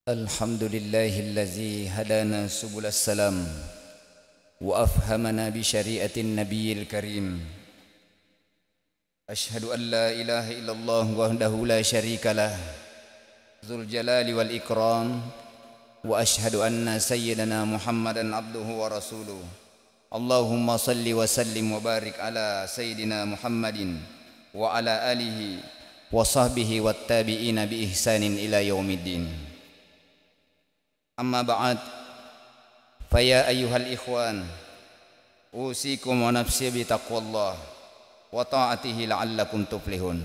Alhamdulillahillazi hadana subul salam wa afhamana bi syari'atin nabiyil karim. Ashhadu an la ilaha illallah wahdahu la syarikalah dzul jalali wal ikram wa ashhadu anna sayyidana Muhammadan abduhu wa rasuluh. Allahumma salli wa sallim wa barik ala sayyidina Muhammadin wa ala alihi wa sahbihi wat tabi'ina bi ihsanin ila yaumiddin. Amma ba'd, faya ayyuhal ikhwan, usikum wa nafsi bi taqwallah wa ta'atihi la'allakum tuflihun.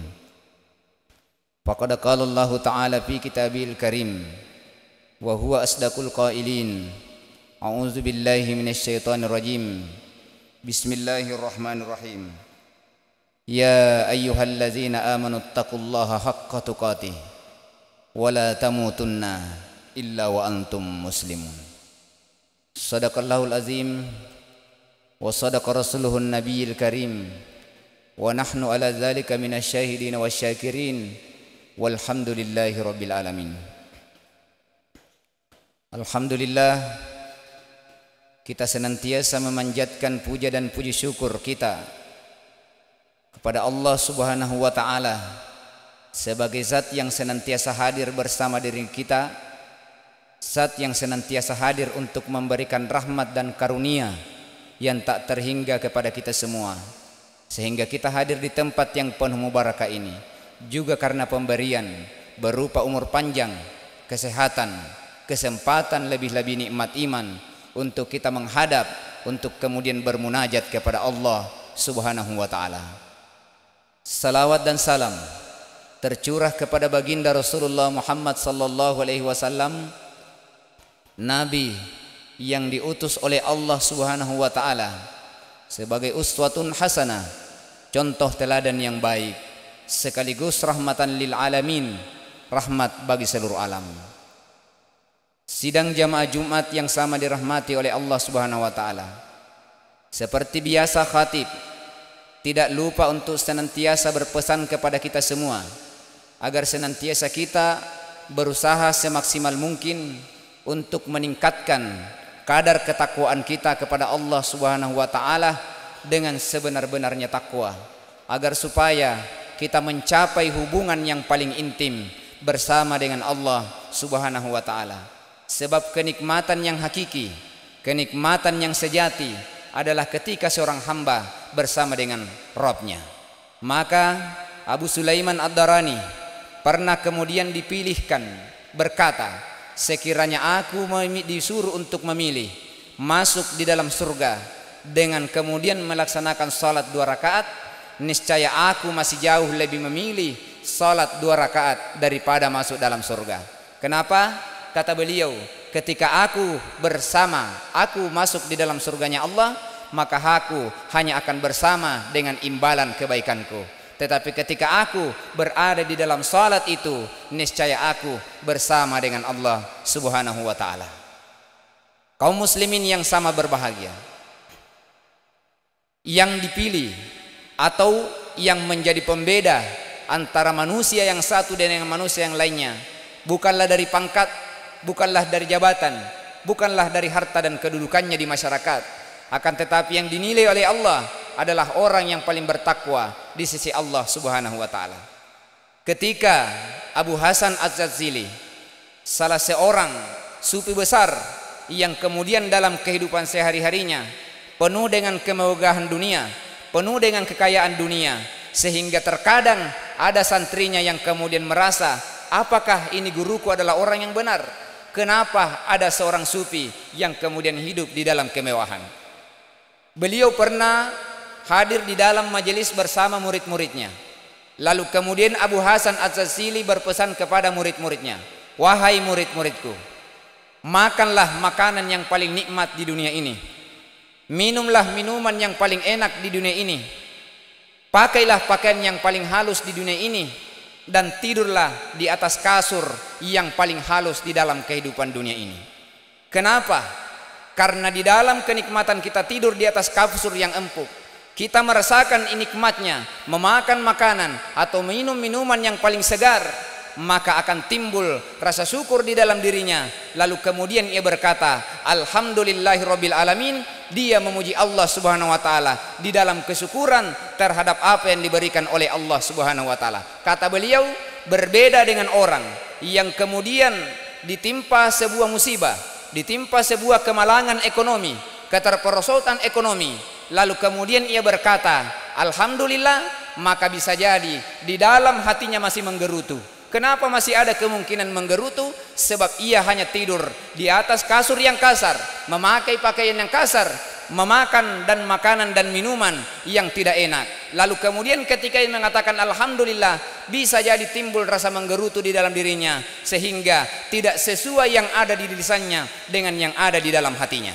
Faqad qala Allah ta'ala fi kitabil karim wa huwa asdaqul qailin. A'udzu billahi minasy syaithanir rajim. Bismillahirrahmanirrahim. Ya ayyuhallazina amanu taqullaha haqqa tuqatih wa la tamutunna illa wa antum muslimun. Sadaqallahul azim wa sadaqa rasuluhun nabiyil karim wa nahnu ala dzalika minasyahidin wasyakirin walhamdulillahi rabbil alamin. Alhamdulillah, kita senantiasa memanjatkan puja dan puji syukur kita kepada Allah Subhanahu wa taala sebagai zat yang senantiasa hadir bersama diri kita, zat yang senantiasa hadir untuk memberikan rahmat dan karunia yang tak terhingga kepada kita semua, sehingga kita hadir di tempat yang penuh mubarakah ini juga karena pemberian berupa umur panjang, kesehatan, kesempatan, lebih-lebih nikmat iman untuk kita menghadap, untuk kemudian bermunajat kepada Allah Subhanahu wa taala. Salawat dan salam tercurah kepada baginda Rasulullah Muhammad sallallahu alaihi wasallam, Nabi yang diutus oleh Allah Subhanahu wa taala sebagai uswatun hasanah, contoh teladan yang baik, sekaligus rahmatan lil alamin, rahmat bagi seluruh alam. Sidang jamaah Jumat yang sama dirahmati oleh Allah Subhanahu wa taala. Seperti biasa, khatib tidak lupa untuk senantiasa berpesan kepada kita semua agar senantiasa kita berusaha semaksimal mungkin untuk meningkatkan kadar ketakwaan kita kepada Allah Subhanahu wa taala dengan sebenar-benarnya takwa, agar supaya kita mencapai hubungan yang paling intim bersama dengan Allah Subhanahu wa taala. Sebab kenikmatan yang hakiki, kenikmatan yang sejati adalah ketika seorang hamba bersama dengan Rabb-Nya. Maka Abu Sulaiman Ad-Darani pernah kemudian dipilihkan berkata, sekiranya aku disuruh untuk memilih masuk di dalam surga dengan kemudian melaksanakan salat 2 rakaat, niscaya aku masih jauh lebih memilih salat 2 rakaat daripada masuk dalam surga. Kenapa? Kata beliau, ketika aku masuk di dalam surganya Allah, maka aku hanya akan bersama dengan imbalan kebaikanku. Tetapi ketika aku berada di dalam salat itu, niscaya aku bersama dengan Allah Subhanahu wa taala. Kaum muslimin yang sama berbahagia, yang dipilih atau yang menjadi pembeda antara manusia yang satu dengan manusia yang lainnya bukanlah dari pangkat, bukanlah dari jabatan, bukanlah dari harta dan kedudukannya di masyarakat, akan tetapi yang dinilai oleh Allah adalah orang yang paling bertakwa di sisi Allah Subhanahu wa taala. Ketika Abu Hasan Az-Zazili, salah seorang sufi besar yang kemudian dalam kehidupan sehari-harinya penuh dengan kemewahan dunia, penuh dengan kekayaan dunia, sehingga terkadang ada santrinya yang kemudian merasa, apakah ini guruku adalah orang yang benar? Kenapa ada seorang sufi yang kemudian hidup di dalam kemewahan? Beliau pernah hadir di dalam majelis bersama murid-muridnya. Lalu kemudian Abu Hasan Az-Zazili berpesan kepada murid-muridnya, wahai murid-muridku, makanlah makanan yang paling nikmat di dunia ini, minumlah minuman yang paling enak di dunia ini, pakailah pakaian yang paling halus di dunia ini, dan tidurlah di atas kasur yang paling halus di dalam kehidupan dunia ini. Kenapa? Karena di dalam kenikmatan kita tidur di atas kasur yang empuk, kita merasakan nikmatnya memakan makanan atau minum minuman yang paling segar, maka akan timbul rasa syukur di dalam dirinya. Lalu kemudian ia berkata, alhamdulillahirabbil alamin. Dia memuji Allah Subhanahu wa taala di dalam kesyukuran terhadap apa yang diberikan oleh Allah Subhanahu wa taala. Kata beliau, berbeda dengan orang yang kemudian ditimpa sebuah musibah, ditimpa sebuah kemalangan ekonomi, keterperosotan ekonomi, lalu kemudian ia berkata alhamdulillah, maka bisa jadi di dalam hatinya masih menggerutu. Kenapa masih ada kemungkinan menggerutu? Sebab ia hanya tidur di atas kasur yang kasar, memakai pakaian yang kasar, memakan dan makanan dan minuman yang tidak enak. Lalu kemudian ketika ia mengatakan alhamdulillah, bisa jadi timbul rasa menggerutu di dalam dirinya, sehingga tidak sesuai yang ada di lisannya dengan yang ada di dalam hatinya.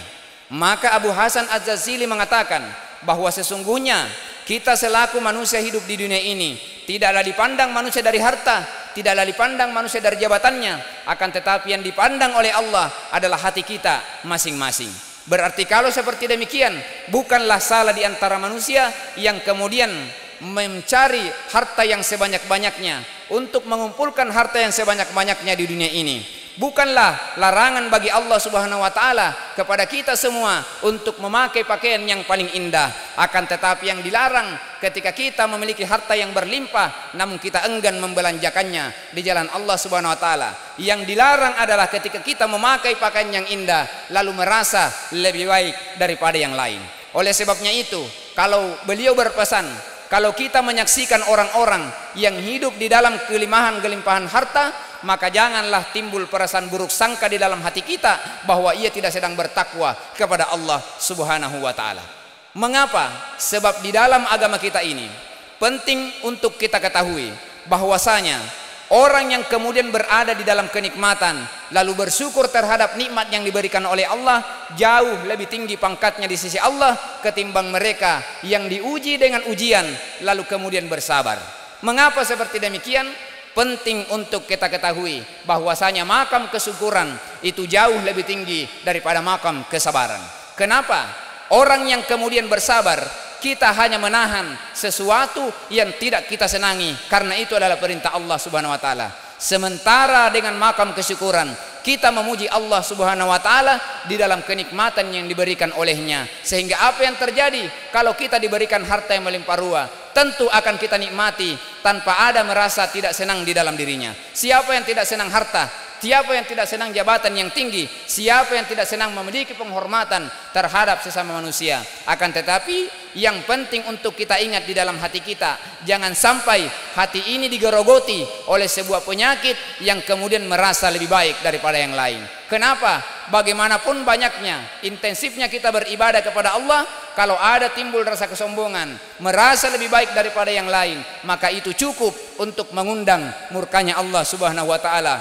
Maka Abu Hasan Az-Zazili mengatakan bahwa sesungguhnya kita selaku manusia hidup di dunia ini tidaklah dipandang manusia dari harta, tidaklah dipandang manusia dari jabatannya, akan tetapi yang dipandang oleh Allah adalah hati kita masing-masing. Berarti kalau seperti demikian, bukanlah salah di antara manusia yang kemudian mencari harta yang sebanyak-banyaknya, untuk mengumpulkan harta yang sebanyak-banyaknya di dunia ini. Bukanlah larangan bagi Allah Subhanahu wa taala kepada kita semua untuk memakai pakaian yang paling indah, akan tetapi yang dilarang ketika kita memiliki harta yang berlimpah namun kita enggan membelanjakannya di jalan Allah Subhanahu wa taala. Yang dilarang adalah ketika kita memakai pakaian yang indah lalu merasa lebih baik daripada yang lain. Oleh sebabnya itu, kalau beliau berpesan, kalau kita menyaksikan orang-orang yang hidup di dalam kelimpahan harta, maka janganlah timbul perasaan buruk sangka di dalam hati kita bahwa ia tidak sedang bertakwa kepada Allah Subhanahu wa taala. Mengapa? Sebab di dalam agama kita ini penting untuk kita ketahui bahwasanya orang yang kemudian berada di dalam kenikmatan lalu bersyukur terhadap nikmat yang diberikan oleh Allah jauh lebih tinggi pangkatnya di sisi Allah ketimbang mereka yang diuji dengan ujian lalu kemudian bersabar. Mengapa seperti demikian? Penting untuk kita ketahui bahwasanya makam kesyukuran itu jauh lebih tinggi daripada makam kesabaran. Kenapa? Orang yang kemudian bersabar, kita hanya menahan sesuatu yang tidak kita senangi karena itu adalah perintah Allah Subhanahu wa taala. Sementara dengan makam kesyukuran, kita memuji Allah Subhanahu wa taala di dalam kenikmatan yang diberikan olehnya. Sehingga apa yang terjadi kalau kita diberikan harta yang melimpah ruah, tentu akan kita nikmati tanpa ada merasa tidak senang di dalam dirinya. Siapa yang tidak senang harta? Siapa yang tidak senang jabatan yang tinggi? Siapa yang tidak senang memiliki penghormatan terhadap sesama manusia? Akan tetapi yang penting untuk kita ingat di dalam hati kita, jangan sampai hati ini digerogoti oleh sebuah penyakit yang kemudian merasa lebih baik daripada yang lain. Kenapa? Bagaimanapun banyaknya, intensifnya kita beribadah kepada Allah, kalau ada timbul rasa kesombongan, merasa lebih baik daripada yang lain, maka itu cukup untuk mengundang murkanya Allah Subhanahu wa taala.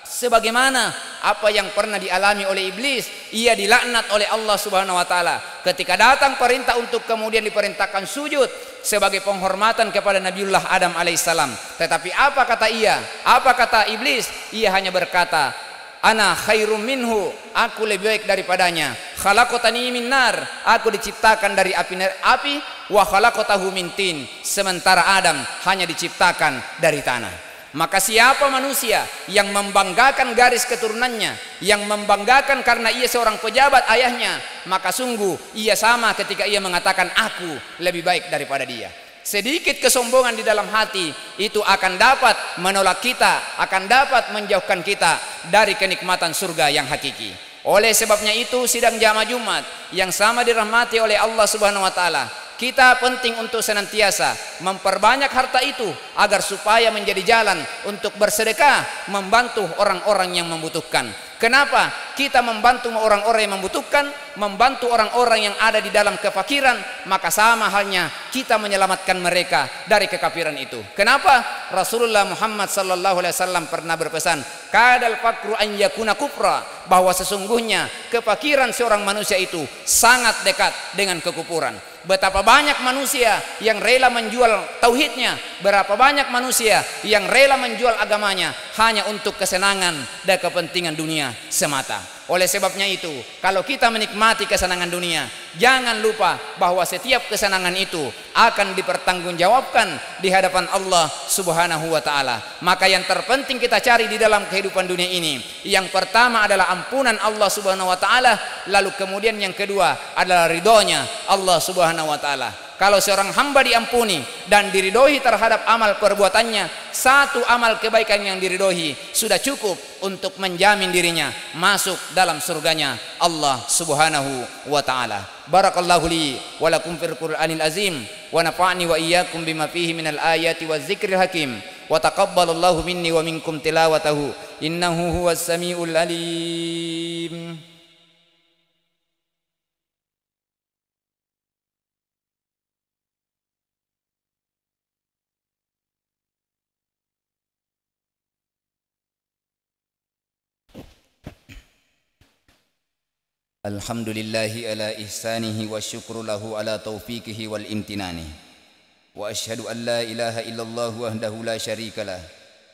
Sebagaimana apa yang pernah dialami oleh iblis, ia dilaknat oleh Allah Subhanahu wa taala ketika datang perintah untuk kemudian diperintahkan sujud sebagai penghormatan kepada Nabiullah Adam alaihissalam. Tetapi apa kata ia? Apa kata iblis? Ia hanya berkata, ana khairum minhu, aku lebih baik daripadanya. Khalaqtani min nar, aku diciptakan dari api, wa khalaqtahu min tin, sementara Adam hanya diciptakan dari tanah. Maka siapa manusia yang membanggakan garis keturunannya, yang membanggakan karena ia seorang pejabat ayahnya, maka sungguh ia sama ketika ia mengatakan aku lebih baik daripada dia. Sedikit kesombongan di dalam hati itu akan dapat menolak kita, akan dapat menjauhkan kita dari kenikmatan surga yang hakiki. Oleh sebabnya itu, sidang jamaah Jumat yang sama dirahmati oleh Allah Subhanahu wa taala, kita penting untuk senantiasa memperbanyak harta itu agar supaya menjadi jalan untuk bersedekah, membantu orang-orang yang membutuhkan. Kenapa? Kita membantu orang-orang yang membutuhkan, membantu orang-orang yang ada di dalam kefakiran, maka sama halnya kita menyelamatkan mereka dari kekafiran itu. Kenapa? Rasulullah Muhammad sallallahu alaihi wasallam pernah berpesan, kadal fakru an yakuna kufra, bahwa sesungguhnya kefakiran seorang manusia itu sangat dekat dengan kekufuran. Betapa banyak manusia yang rela menjual tauhidnya, berapa banyak manusia yang rela menjual agamanya hanya untuk kesenangan dan kepentingan dunia semata. Oleh sebabnya itu, kalau kita menikmati kesenangan dunia, jangan lupa bahwa setiap kesenangan itu akan dipertanggungjawabkan di hadapan Allah Subhanahu wa taala. Maka yang terpenting kita cari di dalam kehidupan dunia ini, yang pertama adalah ampunan Allah Subhanahu wa taala, lalu kemudian yang kedua adalah ridhonya Allah Subhanahu wa taala. Kalau seorang hamba diampuni dan diridhoi terhadap amal perbuatannya, satu amal kebaikan yang diridhoi sudah cukup untuk menjamin dirinya masuk dalam surganya Allah Subhanahu wa taala. Barakallahu li wa lakum fil Qur'anil azim wa nafa'ni wa iyyakum bima fihi minal ayati waz zikril hakim wa taqabbalallahu minni wa minkum tilawatahu innahu huwas samiul alim. Alhamdulillahi ala ihsanihi wa syukru lahu ala taufiqihi wal imtinani. Wa ashhadu an la ilaha illallah wahdahu la syarikalah.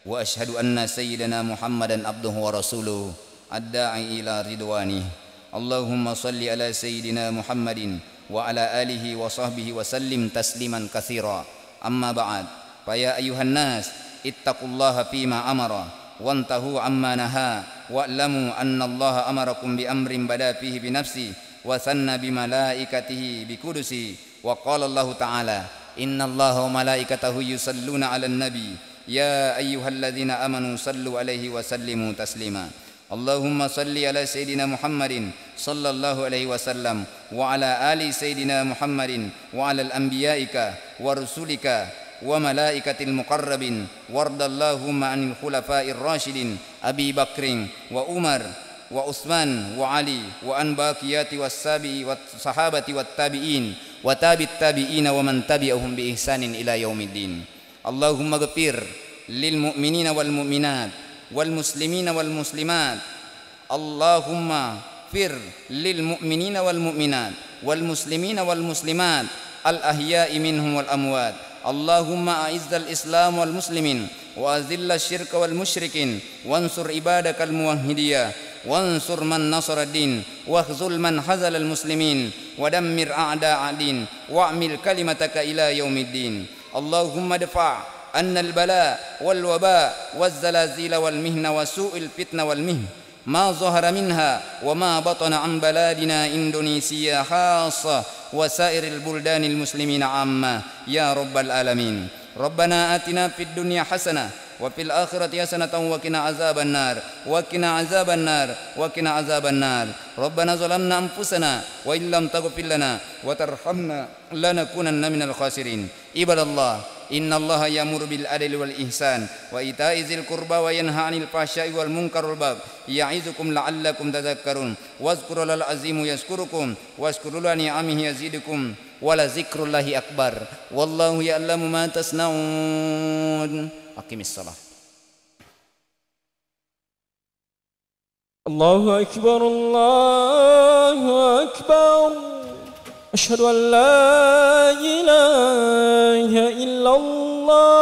Wa ashhadu anna sayyidana Muhammadan abduhu wa rasuluhu ad-da'i ila ridwani. Allahumma salli ala sayyidina Muhammadin wa ala alihi wa sahbihi wa sallim tasliman katsira. Amma ba'd. Fa ya ayuhan nas ittaqullaha fima amara wantahu amma naha wa'lamu anna Allah amarakum bi amrin bada fihi bi nafsi wa sanna bi malaikatihi bi kudusi wa qala Allah ta'ala inna Allah wa malaikatahu yusalluna 'alan nabi ya ayyuhalladzina amanu sallu 'alaihi wa sallimu taslima. Allahumma salli ala sayyidina Muhammadin sallallahu alaihi wasallam wa ala ali sayyidina Muhammadin wa ala al-anbiya'ika wa rusulika wa malaikatil muqarrabin wardallahumma anil khulafa'ir rasyidin Abi Bakrin wa Umar wa Utsman wa Ali wa an baqiyati was-sabi'i wat sahabati wat tabi'in wa tabi'it tabi'ina wa man tabi'ahum bi ihsanin ila yaumiddin. Allahumma ghfir lil mu'minina wal mu'minat wal muslimina wal muslimat. Allahumma fir lil mu'minina wal mu'minat wal muslimina wal muslimat al ahya'i minhum wal amwat. Allahumma a'izzal islam wal muslimin wa azillal syirka wal musyrikin wansur ibadakal muwahhidiyah wansur man nasara din wakhzul man hazalal muslimin wa dammir a'da'a din wa'mil kalimataka ila yaumiddin. Allahumma dafa' annal bala wal waba waz zalazila wal mihna wa su'il fitna wal mihn ma zahara minha wa ma batana an baladina Indonesia khassa wa sairil buldanil muslimina amma ya rabbal alamin. Rabbana atina fid dunya hasanah wa fil akhirati hasanatan wa qina azaban nar wa qina azaban nar wa qina azaban nar. Rabbana zalamna anfusana wa illam taghfir lana wa tarhamna lanakunanna minal khasirin. Ibadallah, innallaha ya'muru bil adli wal ihsan wa ita'i dzil qurba wa yanha 'anil fahsya'i wal munkari wal baghi ya'izukum la'allakum tadhakkarun. Wazkurul azimu yazkurukum wazkuru ni'amihi yazidukum wa la dzikrullahi akbar. Wallahu ya'lamu ma tasna'un. Aqimis shalah. Allahu akbar, Allahu akbar. Asyhadu an la ilaha illallah.